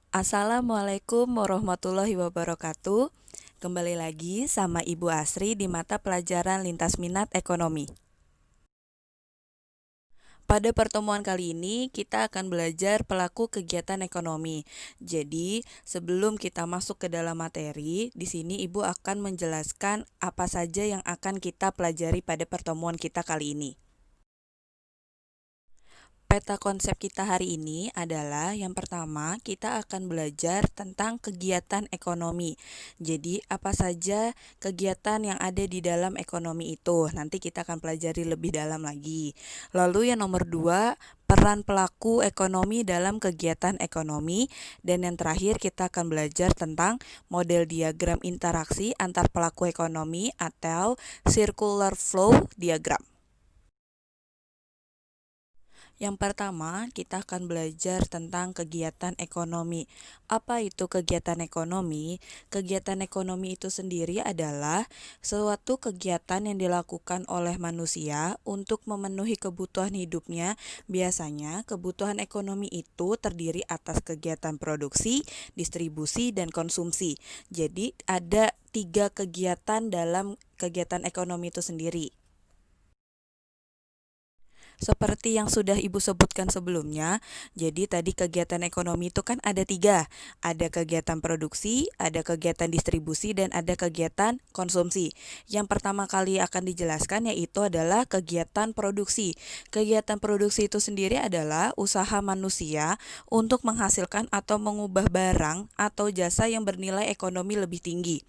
Assalamualaikum warahmatullahi wabarakatuh. Kembali lagi sama Ibu Asri di mata pelajaran lintas minat ekonomi. Pada pertemuan kali ini kita akan belajar pelaku kegiatan ekonomi. Jadi, sebelum kita masuk ke dalam materi, di sini Ibu akan menjelaskan apa saja yang akan kita pelajari pada pertemuan kita kali ini. Peta konsep kita hari ini adalah yang pertama, kita akan belajar tentang kegiatan ekonomi. Jadi, apa saja kegiatan yang ada di dalam ekonomi itu? Nanti kita akan pelajari lebih dalam lagi. Lalu yang nomor dua, peran pelaku ekonomi dalam kegiatan ekonomi. Dan yang terakhir, kita akan belajar tentang model diagram interaksi antar pelaku ekonomi atau circular flow diagram. Yang pertama, kita akan belajar tentang kegiatan ekonomi. Apa itu kegiatan ekonomi? Kegiatan ekonomi itu sendiri adalah suatu kegiatan yang dilakukan oleh manusia untuk memenuhi kebutuhan hidupnya. Biasanya, kebutuhan ekonomi itu terdiri atas kegiatan produksi, distribusi, dan konsumsi. Jadi, ada 3 kegiatan dalam kegiatan ekonomi itu sendiri. Seperti yang sudah Ibu sebutkan sebelumnya, jadi tadi kegiatan ekonomi itu kan ada 3. Ada kegiatan produksi, ada kegiatan distribusi, dan ada kegiatan konsumsi. Yang pertama kali akan dijelaskan yaitu adalah kegiatan produksi. Kegiatan produksi itu sendiri adalah usaha manusia untuk menghasilkan atau mengubah barang atau jasa yang bernilai ekonomi lebih tinggi.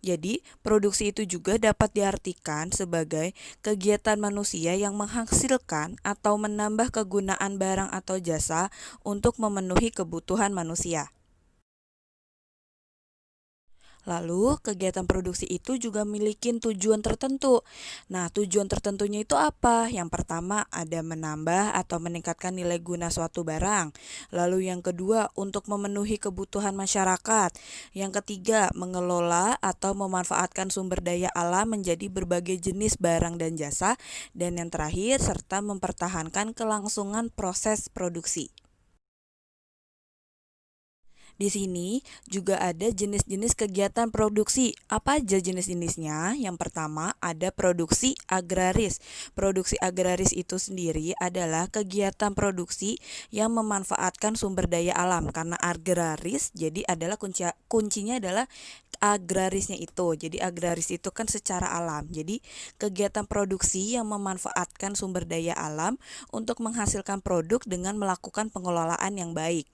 Jadi, produksi itu juga dapat diartikan sebagai kegiatan manusia yang menghasilkan atau menambah kegunaan barang atau jasa untuk memenuhi kebutuhan manusia. Lalu, kegiatan produksi itu juga memiliki tujuan tertentu. Nah, tujuan tertentunya itu apa? Yang pertama, ada menambah atau meningkatkan nilai guna suatu barang. Lalu yang kedua, untuk memenuhi kebutuhan masyarakat. Yang ketiga, mengelola atau memanfaatkan sumber daya alam menjadi berbagai jenis barang dan jasa. Dan yang terakhir, serta mempertahankan kelangsungan proses produksi. Di sini juga ada jenis-jenis kegiatan produksi. Apa aja jenis-jenisnya? Yang pertama ada produksi agraris. Produksi agraris itu sendiri adalah kegiatan produksi yang memanfaatkan sumber daya alam. Karena agraris jadi adalah kuncinya adalah agrarisnya itu. Jadi agraris itu kan secara alam. Jadi kegiatan produksi yang memanfaatkan sumber daya alam untuk menghasilkan produk dengan melakukan pengelolaan yang baik.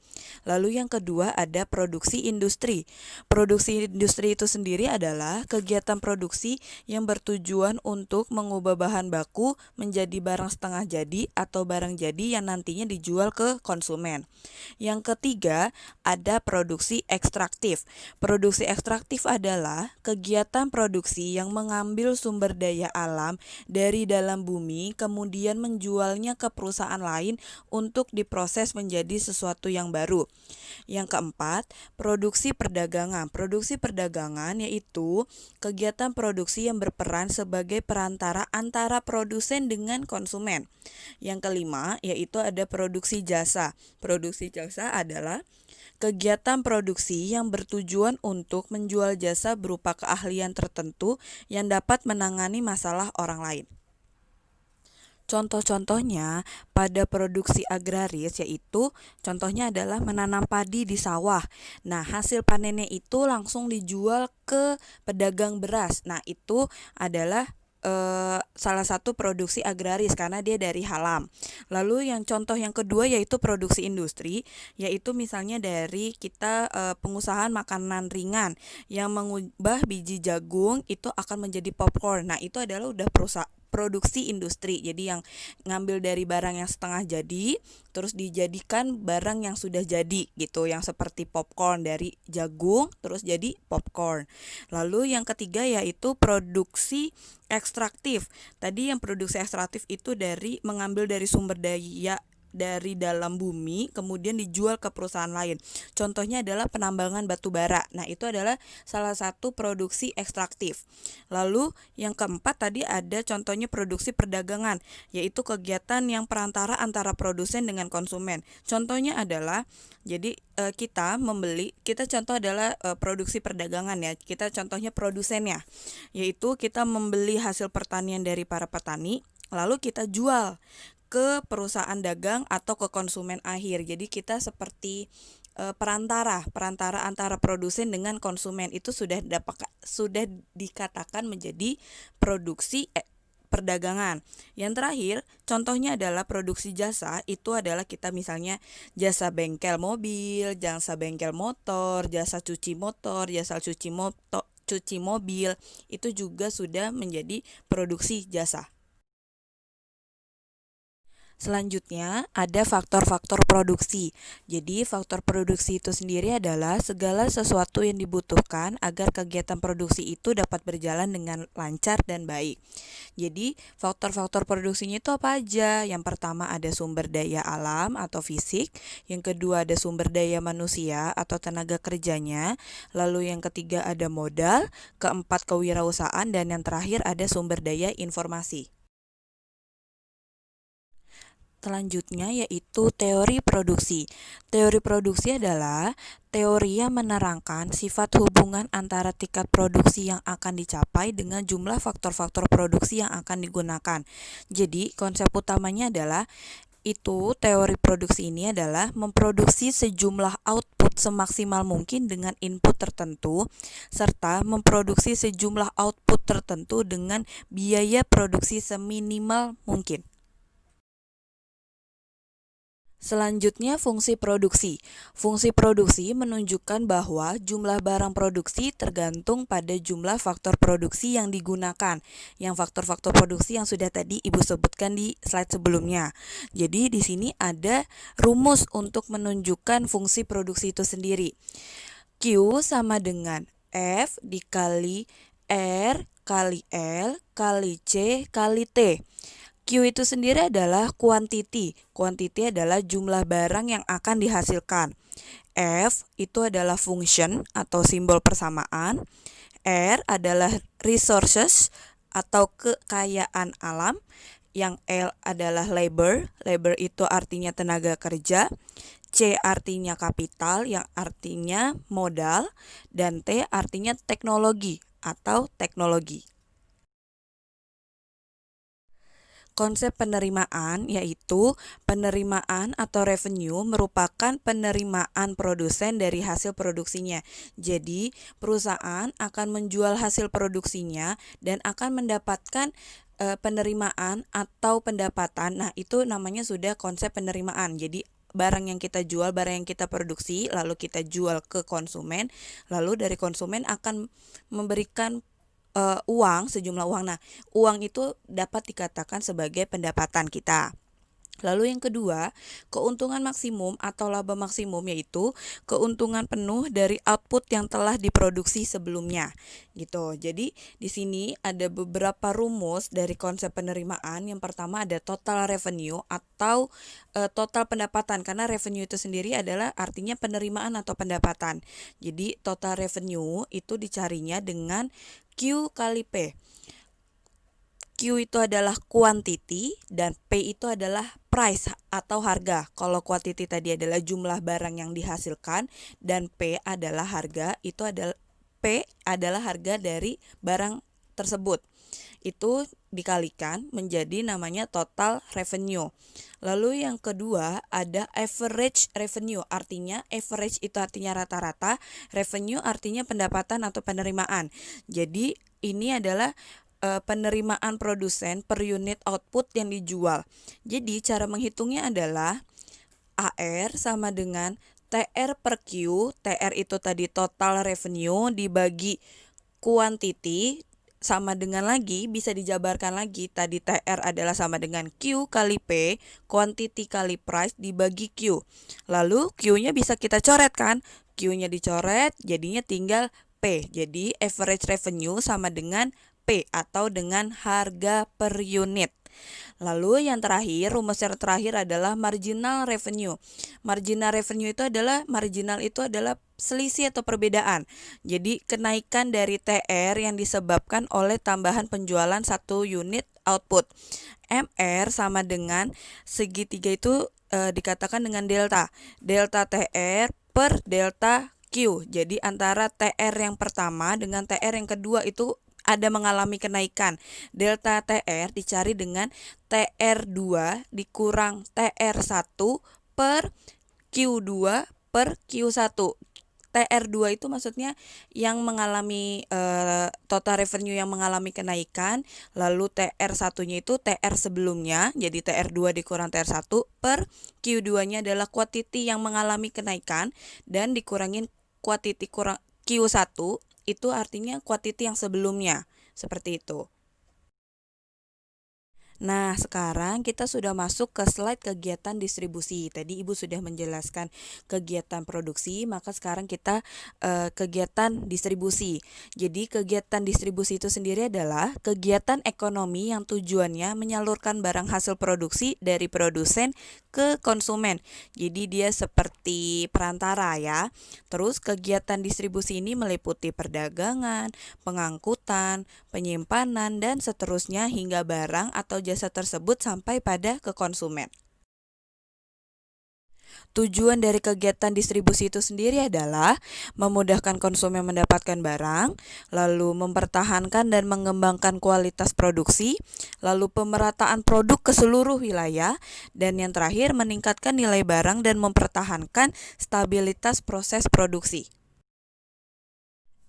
Lalu yang kedua ada produksi industri. Produksi industri itu sendiri adalah kegiatan produksi yang bertujuan untuk mengubah bahan baku menjadi barang setengah jadi atau barang jadi yang nantinya dijual ke konsumen. Yang ketiga ada produksi ekstraktif. Produksi ekstraktif adalah kegiatan produksi yang mengambil sumber daya alam dari dalam bumi kemudian menjualnya ke perusahaan lain untuk diproses menjadi sesuatu yang baru. Yang keempat, produksi perdagangan. Produksi perdagangan yaitu kegiatan produksi yang berperan sebagai perantara antara produsen dengan konsumen. Yang kelima, yaitu ada produksi jasa. Produksi jasa adalah kegiatan produksi yang bertujuan untuk menjual jasa berupa keahlian tertentu yang dapat menangani masalah orang lain. Contoh-contohnya pada produksi agraris yaitu contohnya adalah menanam padi di sawah. Nah, hasil panennya itu langsung dijual ke pedagang beras. Nah, itu adalah salah satu produksi agraris karena dia dari halam. Lalu yang contoh yang kedua yaitu produksi industri, yaitu misalnya dari kita pengusahaan makanan ringan yang mengubah biji jagung itu akan menjadi popcorn. Nah, itu adalah udah produksi industri. Jadi yang ngambil dari barang yang setengah jadi terus dijadikan barang yang sudah jadi gitu, yang seperti popcorn dari jagung terus jadi popcorn. Lalu yang ketiga yaitu produksi ekstraktif. Tadi yang produksi ekstraktif itu dari mengambil dari sumber daya dari dalam bumi kemudian dijual ke perusahaan lain. Contohnya adalah penambangan batu bara. Nah, itu adalah salah satu produksi ekstraktif. Lalu yang keempat tadi ada contohnya produksi perdagangan, yaitu kegiatan yang perantara antara produsen dengan konsumen. Contohnya adalah jadi kita contoh adalah produksi perdagangan ya. Kita contohnya produsennya, yaitu kita membeli hasil pertanian dari para petani, lalu kita jual ke perusahaan dagang atau ke konsumen akhir. Jadi kita seperti perantara antara produsen dengan konsumen. Itu sudah dikatakan menjadi produksi perdagangan. Yang terakhir, contohnya adalah produksi jasa. Itu adalah kita misalnya jasa bengkel mobil, jasa bengkel motor, jasa cuci motor, jasa cuci mobil. Itu juga sudah menjadi produksi jasa. Selanjutnya, ada faktor-faktor produksi. Jadi, faktor produksi itu sendiri adalah segala sesuatu yang dibutuhkan agar kegiatan produksi itu dapat berjalan dengan lancar dan baik. Jadi, faktor-faktor produksinya itu apa aja? Yang pertama ada sumber daya alam atau fisik, yang kedua ada sumber daya manusia atau tenaga kerjanya, lalu yang ketiga ada modal, keempat kewirausahaan, dan yang terakhir ada sumber daya informasi. Selanjutnya yaitu teori produksi. Teori produksi adalah teori yang menerangkan sifat hubungan antara tingkat produksi yang akan dicapai dengan jumlah faktor-faktor produksi yang akan digunakan. Jadi konsep utamanya adalah teori produksi ini adalah memproduksi sejumlah output semaksimal mungkin dengan input tertentu, serta memproduksi sejumlah output tertentu dengan biaya produksi seminimal mungkin. Selanjutnya, fungsi produksi. Fungsi produksi menunjukkan bahwa jumlah barang produksi tergantung pada jumlah faktor produksi yang digunakan. Yang faktor-faktor produksi yang sudah tadi Ibu sebutkan di slide sebelumnya. Jadi di sini ada rumus untuk menunjukkan fungsi produksi itu sendiri. Q sama dengan F dikali R kali L kali C kali T. Q itu sendiri adalah quantity. Quantity adalah jumlah barang yang akan dihasilkan. F itu adalah function atau simbol persamaan. R adalah resources atau kekayaan alam. Yang L adalah labor. Labor itu artinya tenaga kerja. C artinya kapital yang artinya modal. Dan T artinya teknologi atau teknologi. Konsep penerimaan yaitu penerimaan atau revenue merupakan penerimaan produsen dari hasil produksinya. Jadi, perusahaan akan menjual hasil produksinya dan akan mendapatkan penerimaan atau pendapatan. Nah, itu namanya sudah konsep penerimaan. Jadi, barang yang kita jual, barang yang kita produksi, lalu kita jual ke konsumen, lalu dari konsumen akan memberikan sejumlah uang. Nah, uang itu dapat dikatakan sebagai pendapatan kita. Lalu yang kedua, keuntungan maksimum atau laba maksimum yaitu keuntungan penuh dari output yang telah diproduksi sebelumnya. Gitu. Jadi di sini ada beberapa rumus dari konsep penerimaan. Yang pertama ada total revenue atau total pendapatan, karena revenue itu sendiri adalah artinya penerimaan atau pendapatan. Jadi total revenue itu dicarinya dengan Q kali P. Q itu adalah quantity dan P itu adalah price atau harga. Kalau quantity tadi adalah jumlah barang yang dihasilkan dan P adalah harga, P adalah harga dari barang tersebut. Itu dikalikan menjadi namanya total revenue. Lalu yang kedua ada average revenue. Artinya average itu artinya rata-rata, revenue artinya pendapatan atau penerimaan. Jadi ini adalah penerimaan produsen per unit output yang dijual. Jadi cara menghitungnya adalah AR sama dengan TR per Q. TR itu tadi total revenue dibagi quantity sama dengan lagi, bisa dijabarkan lagi, tadi TR adalah sama dengan Q kali P, quantity kali price dibagi Q. Lalu Q-nya bisa kita coret kan? Q-nya dicoret, jadinya tinggal P. Jadi average revenue sama dengan P atau dengan harga per unit. Lalu yang terakhir, rumus yang terakhir adalah marginal revenue. Marginal itu adalah selisih atau perbedaan. Jadi kenaikan dari TR yang disebabkan oleh tambahan penjualan satu unit output. MR sama dengan segitiga itu dikatakan dengan delta. Delta TR per delta Q. Jadi antara TR yang pertama dengan TR yang kedua itu ada mengalami kenaikan. Delta TR dicari dengan TR2 dikurang TR1 per Q2 per Q1. TR2 itu maksudnya yang mengalami total revenue yang mengalami kenaikan, lalu TR1-nya itu TR sebelumnya, jadi TR2 dikurang TR1 per Q2-nya adalah quantity yang mengalami kenaikan dan dikurangin quantity kurang Q1 itu artinya quantity yang sebelumnya, seperti itu. Nah, sekarang kita sudah masuk ke slide kegiatan distribusi. Tadi Ibu sudah menjelaskan kegiatan produksi, maka sekarang kita kegiatan distribusi. Jadi, kegiatan distribusi itu sendiri adalah kegiatan ekonomi yang tujuannya menyalurkan barang hasil produksi dari produsen ke konsumen. Jadi, dia seperti perantara ya. Terus, kegiatan distribusi ini meliputi perdagangan, pengangkutan, penyimpanan, dan seterusnya hingga barang atau jasa tersebut sampai pada ke konsumen. Tujuan dari kegiatan distribusi itu sendiri adalah memudahkan konsumen mendapatkan barang, lalu mempertahankan dan mengembangkan kualitas produksi, lalu pemerataan produk ke seluruh wilayah, dan yang terakhir meningkatkan nilai barang dan mempertahankan stabilitas proses produksi.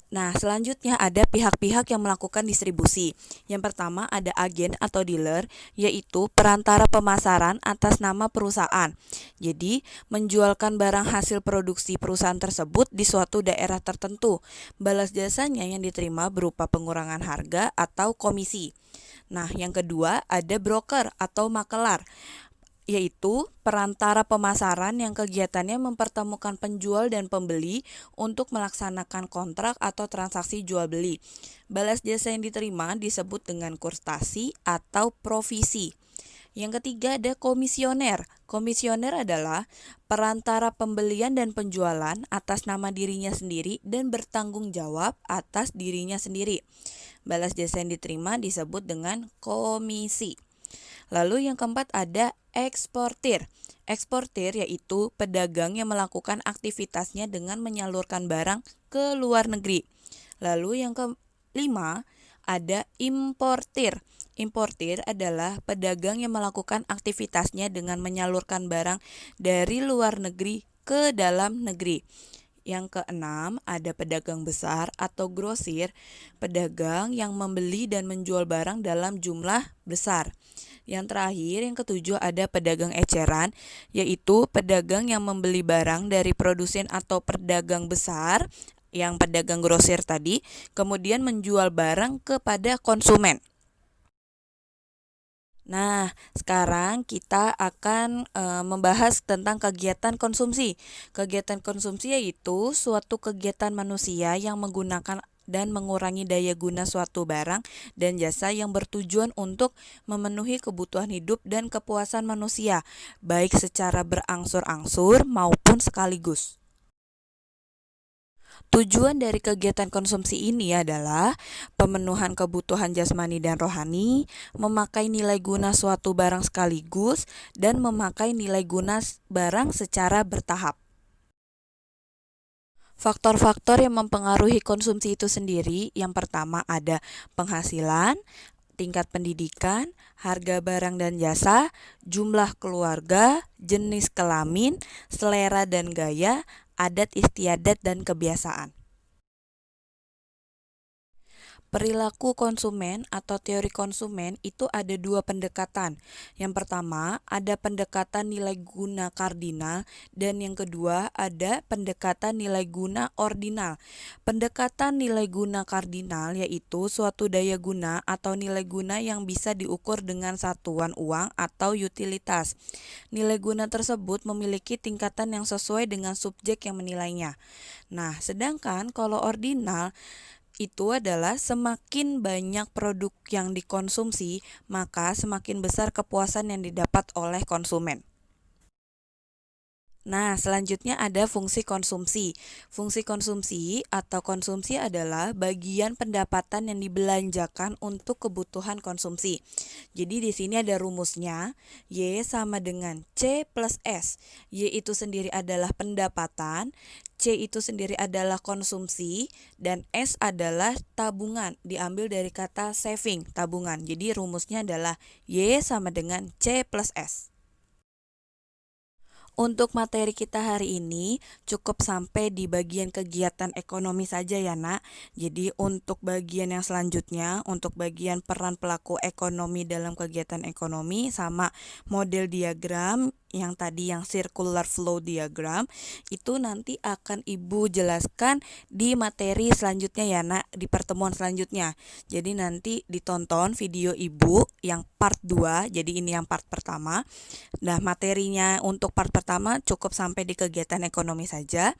Nah, selanjutnya ada pihak-pihak yang melakukan distribusi. Yang pertama ada agen atau dealer, yaitu perantara pemasaran atas nama perusahaan. Jadi, menjualkan barang hasil produksi perusahaan tersebut di suatu daerah tertentu. Balas jasanya yang diterima berupa pengurangan harga atau komisi. Nah, yang kedua ada broker atau makelar, yaitu perantara pemasaran yang kegiatannya mempertemukan penjual dan pembeli untuk melaksanakan kontrak atau transaksi jual beli. Balas jasa yang diterima disebut dengan kurstasi atau provisi. Yang ketiga ada komisioner. Komisioner adalah perantara pembelian dan penjualan atas nama dirinya sendiri dan bertanggung jawab atas dirinya sendiri. Balas jasa yang diterima disebut dengan komisi. Lalu yang keempat ada eksportir. Eksportir yaitu pedagang yang melakukan aktivitasnya dengan menyalurkan barang ke luar negeri. Lalu yang kelima ada importir. Importir adalah pedagang yang melakukan aktivitasnya dengan menyalurkan barang dari luar negeri ke dalam negeri. Yang keenam ada pedagang besar atau grosir, pedagang yang membeli dan menjual barang dalam jumlah besar. Yang terakhir, yang ketujuh ada pedagang eceran, yaitu pedagang yang membeli barang dari produsen atau pedagang besar, yang pedagang grosir tadi, kemudian menjual barang kepada konsumen. Nah, sekarang kita akan membahas tentang kegiatan konsumsi. Kegiatan konsumsi yaitu suatu kegiatan manusia yang menggunakan dan mengurangi daya guna suatu barang dan jasa yang bertujuan untuk memenuhi kebutuhan hidup dan kepuasan manusia, baik secara berangsur-angsur maupun sekaligus. Tujuan dari kegiatan konsumsi ini adalah pemenuhan kebutuhan jasmani dan rohani, memakai nilai guna suatu barang sekaligus, dan memakai nilai guna barang secara bertahap. Faktor-faktor yang mempengaruhi konsumsi itu sendiri, yang pertama ada penghasilan, tingkat pendidikan, harga barang dan jasa, jumlah keluarga, jenis kelamin, selera dan gaya, adat istiadat dan kebiasaan. Perilaku konsumen atau teori konsumen itu ada dua pendekatan. Yang pertama ada pendekatan nilai guna kardinal dan yang kedua ada pendekatan nilai guna ordinal. Pendekatan nilai guna kardinal yaitu suatu daya guna atau nilai guna yang bisa diukur dengan satuan uang atau utilitas. Nilai guna tersebut memiliki tingkatan yang sesuai dengan subjek yang menilainya. Nah, sedangkan kalau ordinal itu adalah semakin banyak produk yang dikonsumsi, maka semakin besar kepuasan yang didapat oleh konsumen. Nah, selanjutnya ada fungsi konsumsi. Fungsi konsumsi atau konsumsi adalah bagian pendapatan yang dibelanjakan untuk kebutuhan konsumsi. Jadi di sini ada rumusnya, Y sama dengan C plus S. Y itu sendiri adalah pendapatan, C itu sendiri adalah konsumsi, dan S adalah tabungan. Diambil dari kata saving, tabungan. Jadi rumusnya adalah Y sama dengan C plus S. Untuk materi kita hari ini cukup sampai di bagian kegiatan ekonomi saja ya nak. Jadi untuk bagian yang selanjutnya, untuk bagian peran pelaku ekonomi dalam kegiatan ekonomi sama model diagram yang tadi yang circular flow diagram, itu nanti akan Ibu jelaskan di materi selanjutnya ya nak, di pertemuan selanjutnya. Jadi nanti ditonton video Ibu yang part 2, jadi ini yang part pertama. Nah, materinya untuk part pertama cukup sampai di kegiatan ekonomi saja.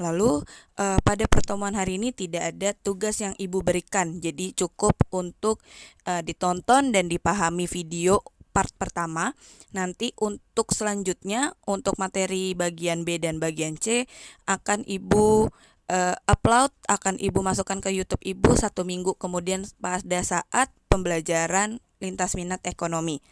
Lalu pada pertemuan hari ini tidak ada tugas yang Ibu berikan. Jadi cukup untuk ditonton dan dipahami video part pertama. Nanti untuk selanjutnya untuk materi bagian B dan bagian C akan Ibu upload, akan Ibu masukkan ke YouTube Ibu 1 minggu kemudian pada saat pembelajaran lintas minat ekonomi.